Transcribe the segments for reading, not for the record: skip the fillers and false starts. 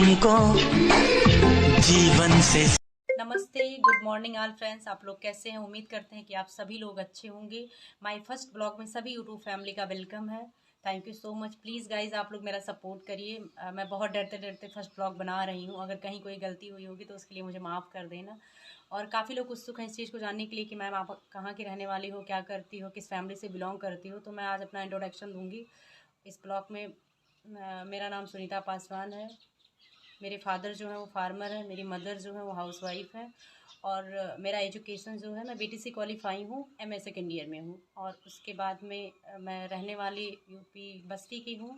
हमको जीवन से। नमस्ते, गुड मॉर्निंग ऑल फ्रेंड्स। आप लोग कैसे हैं? उम्मीद करते हैं कि आप सभी लोग अच्छे होंगे। माय फर्स्ट ब्लॉग में सभी यूट्यूब फैमिली का वेलकम है। Thank you so much. Please guys आप लोग मेरा सपोर्ट करिए। मैं बहुत डरते डरते फर्स्ट ब्लॉग बना रही हूँ। अगर कहीं कोई गलती हुई होगी तो उसके लिए मुझे माफ़ कर देना। और काफ़ी लोग उत्सुक हैं इस चीज़ को जानने के लिए कि मैम आप कहाँ की रहने वाली हो, क्या करती हो, किस फैमिली से बिलोंग करती हो। तो मैं आज अपना इंट्रोडक्शन दूँगी इस ब्लॉग में। मेरा नाम सुनीता पासवान है। मेरे फादर जो हैं वो फार्मर हैं, मेरी मदर जो है वो हाउसवाइफ हैं। और मेरा एजुकेशन जो है, मैं बीटीसी क्वालिफाई हूँ, एमए सेकेंड ईयर में हूँ। और उसके बाद में मैं रहने वाली यूपी बस्ती की हूँ।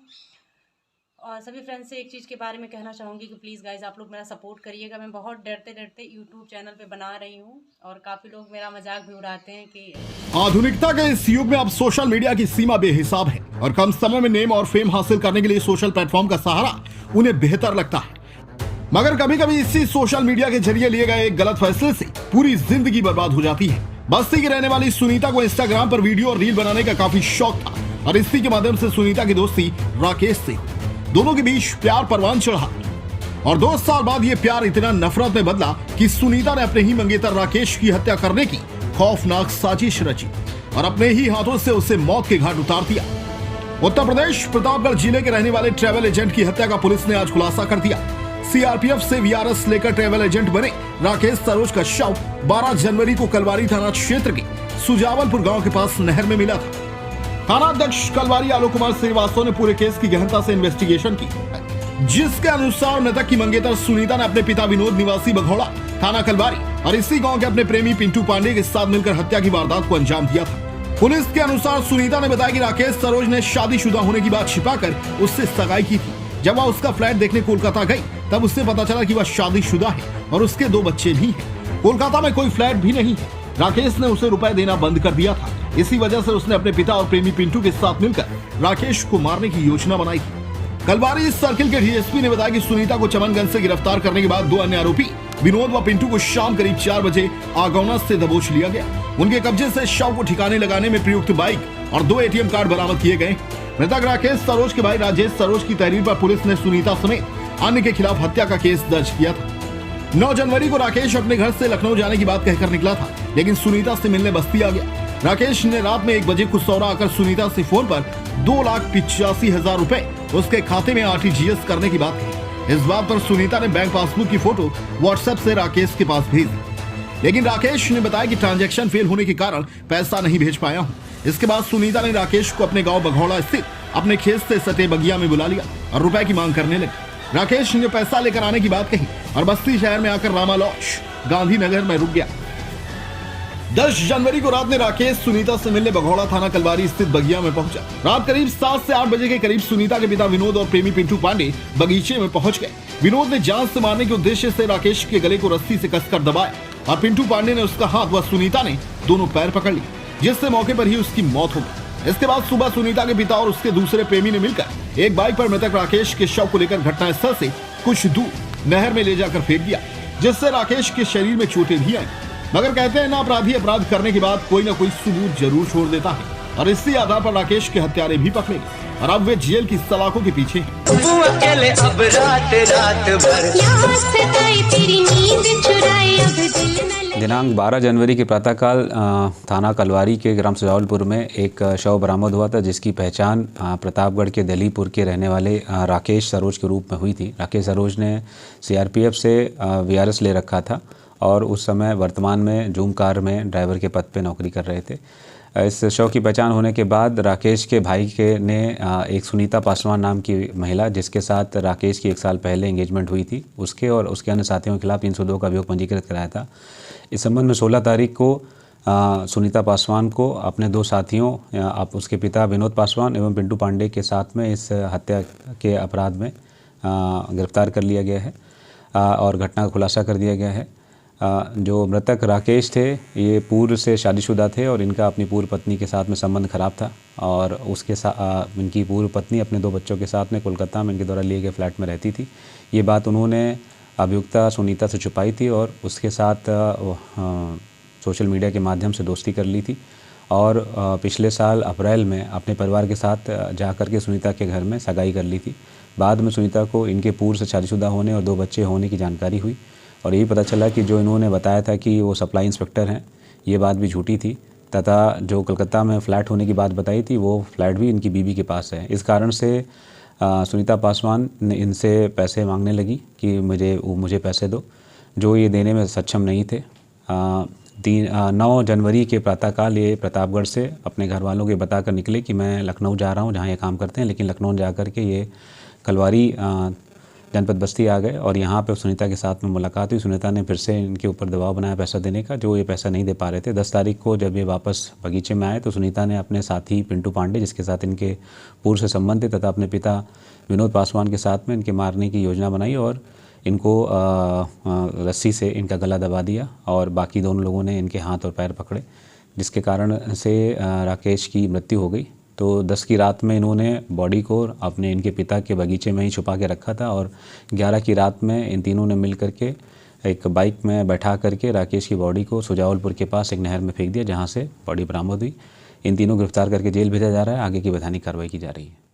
और सभी फ्रेंड्स से एक चीज़ के बारे में कहना चाहूँगी कि प्लीज़ गाइज आप लोग मेरा सपोर्ट करिएगा। मैं बहुत डरते डरते यूट्यूब चैनल पे बना रही हूँ और काफ़ी लोग मेरा मजाक भी उड़ाते हैं कि आधुनिकता के इस युग में अब सोशल मीडिया की सीमा बेहिसाब है और कम समय में नेम और फेम हासिल करने के लिए सोशल प्लेटफॉर्म का सहारा उन्हें बेहतर लगता है। मगर कभी कभी इसी सोशल मीडिया के जरिए लिए गए एक गलत फैसले से पूरी जिंदगी बर्बाद हो जाती है। बस्ती की रहने वाली सुनीता को इंस्टाग्राम पर वीडियो और रील बनाने का काफी शौक था और इसी के माध्यम से सुनीता की दोस्ती राकेश से दोनों के बीच प्यार परवान चढ़ा और 2 साल बाद ये प्यार इतना नफरत में बदला कि सुनीता ने अपने ही मंगेतर राकेश की हत्या करने की खौफनाक साजिश रची और अपने ही हाथों से उसे मौत के घाट उतार दिया। उत्तर प्रदेश प्रतापगढ़ जिले के रहने वाले ट्रैवल एजेंट की हत्या का पुलिस ने आज खुलासा कर दिया। सीआरपीएफ से वीआरएस लेकर ट्रैवल एजेंट बने राकेश सरोज का शव 12 जनवरी को कलवारी थाना क्षेत्र के सुजावलपुर गांव के पास नहर में मिला था। थाना अध्यक्ष कलवारी आलोक कुमार श्रीवास्तव ने पूरे केस की गहनता से इन्वेस्टिगेशन की, जिसके अनुसार मृतक की मंगेतर सुनीता ने अपने पिता विनोद निवासी बघौड़ा थाना कलवारी और इसी गांव के अपने प्रेमी पिंटू पांडे के साथ मिलकर हत्या की वारदात को अंजाम दिया था। पुलिस के अनुसार सुनीता ने बताया कि राकेश सरोज ने शादीशुदा होने की बात छिपाकर उससे सगाई की थी। जब वह उसका फ्लैट देखने कोलकाता गई तब उससे पता चला कि वह शादीशुदा है और उसके 2 बच्चे भी हैं। कोलकाता में कोई फ्लैट भी नहीं है। राकेश ने उसे रुपए देना बंद कर दिया था। इसी वजह से उसने अपने पिता और प्रेमी पिंटू के साथ मिलकर राकेश को मारने की योजना बनाई थी। कलवारी सर्किल के डीएसपी ने बताया कि सुनीता को चमनगंज से गिरफ्तार करने के बाद 2 अन्य आरोपी विनोद व पिंटू को शाम करीब 4 बजे आगौना से दबोच लिया गया। उनके कब्जे से शव को ठिकाने लगाने में प्रयुक्त बाइक और 2 एटीएम कार्ड बरामद किए गए। मृतक राकेश सरोज के भाई राजेश सरोज की तहरीर पर पुलिस ने सुनीता समेत अन्य के खिलाफ हत्या का केस दर्ज किया था। 9 जनवरी को राकेश अपने घर से लखनऊ जाने की बात कहकर निकला था, लेकिन सुनीता से मिलने बस्ती आ गया। राकेश ने रात में 1 बजे कुसौरा आकर सुनीता से फोन पर 2,85,000 रुपए उसके खाते में आरटीजीएस करने की बात कही। इस बात पर सुनीता ने बैंक पासबुक की फोटो व्हाट्सएप से राकेश के पास भेज दी, लेकिन राकेश ने बताया कि ट्रांजैक्शन फेल होने के कारण पैसा नहीं भेज पाया हूँ। इसके बाद सुनीता ने राकेश को अपने गांव बघौड़ा स्थित अपने खेत से सटे बगिया में बुला लिया और रुपए की मांग करने लगी। राकेश ने पैसा लेकर आने की बात कही और बस्ती शहर में आकर रामा लॉज गांधीनगर में रुक गया। 10 जनवरी को रात में राकेश सुनीता से मिलने बघौड़ा थाना कलवारी स्थित बगिया में पहुंचा। रात करीब 7 से 8 बजे के करीब सुनीता के पिता विनोद और प्रेमी पिंटू पांडे बगीचे में पहुंच गए। विनोद ने जान से मारने के उद्देश्य से राकेश के गले को रस्सी से कसकर दबाया और पिंटू पांडे ने उसका हाथ व सुनीता ने दोनों पैर पकड़ लिए, जिससे मौके पर ही उसकी मौत हो गई। इसके बाद सुबह सुनीता के पिता और उसके दूसरे प्रेमी ने मिलकर एक बाइक पर मृतक राकेश के शव को लेकर घटनास्थल से कुछ दूर नहर में ले जाकर फेंक दिया, जिससे राकेश के शरीर में चोटें भी आई। मगर कहते हैं ना, अपराधी अपराध करने के बाद कोई ना कोई सबूत जरूर छोड़ देता है और इसी आधार पर राकेश के हत्यारे भी पकड़े गए और अब वे जेल की सलाखों के पीछे हैं। दिनांक 12 जनवरी के प्रातःकाल थाना कलवारी के ग्राम सुजावलपुर में एक शव बरामद हुआ था, जिसकी पहचान प्रतापगढ़ के दलीपुर के रहने वाले राकेश सरोज के रूप में हुई थी। राकेश सरोज ने सीआरपीएफ से वीआरएस ले रखा था और उस समय वर्तमान में जूम कार में ड्राइवर के पद पे नौकरी कर रहे थे। इस शव की पहचान होने के बाद राकेश के भाई ने एक सुनीता पासवान नाम की महिला, जिसके साथ राकेश की 1 साल पहले एंगेजमेंट हुई थी, उसके और उसके अन्य साथियों के खिलाफ 302 का अभियोग पंजीकृत कराया था। इस संबंध में 16 तारीख को सुनीता पासवान को अपने 2 साथियों उसके पिता विनोद पासवान एवं पिंटू पांडे के साथ में इस हत्या के अपराध में गिरफ्तार कर लिया गया है और घटना का खुलासा कर दिया गया है। जो मृतक राकेश थे ये पूर्व से शादीशुदा थे और इनका अपनी पूर्व पत्नी के साथ में संबंध खराब था और उसके साथ इनकी पूर्व पत्नी अपने 2 बच्चों के साथ में कोलकाता में इनके द्वारा लिए गए फ्लैट में रहती थी। ये बात उन्होंने अभियुक्ता सुनीता से छुपाई थी और उसके साथ सोशल मीडिया के माध्यम से दोस्ती कर ली थी और पिछले साल अप्रैल में अपने परिवार के साथ जा कर के सुनीता के घर में सगाई कर ली थी। बाद में सुनीता को इनके पूर्व से शादीशुदा होने और 2 बच्चे होने की जानकारी हुई और यही पता चला कि जो इन्होंने बताया था कि वो सप्लाई इंस्पेक्टर हैं, ये बात भी झूठी थी तथा जो कलकत्ता में फ़्लैट होने की बात बताई थी वो फ्लैट भी इनकी बीवी के पास है। इस कारण से सुनीता पासवान ने इनसे पैसे मांगने लगी कि मुझे पैसे दो, जो ये देने में सक्षम नहीं थे। 9 जनवरी के प्रातःकाल ये प्रतापगढ़ से अपने घर वालों के बताकर निकले कि मैं लखनऊ जा रहा हूँ जहाँ ये काम करते हैं, लेकिन लखनऊ जा कर के ये कलवारी जनपद बस्ती आ गए और यहाँ पे सुनीता के साथ में मुलाकात हुई। सुनीता ने फिर से इनके ऊपर दबाव बनाया पैसा देने का, जो ये पैसा नहीं दे पा रहे थे। 10 तारीख को जब ये वापस बगीचे में आए तो सुनीता ने अपने साथी पिंटू पांडे, जिसके साथ इनके पूर्व से संबंध थे, तथा अपने पिता विनोद पासवान के साथ में इनके मारने की योजना बनाई और इनको रस्सी से इनका गला दबा दिया और बाकी दोनों लोगों ने इनके हाथ और पैर पकड़े, जिसके कारण से राकेश की मृत्यु हो गई। तो 10 की रात में इन्होंने बॉडी को अपने इनके पिता के बगीचे में ही छुपा के रखा था और 11 की रात में इन तीनों ने मिल करके एक बाइक में बैठा करके राकेश की बॉडी को सुजावलपुर के पास एक नहर में फेंक दिया, जहां से बॉडी बरामद हुई। इन तीनों गिरफ्तार करके जेल भेजा जा रहा है। आगे की वैधानिक कार्रवाई की जा रही है।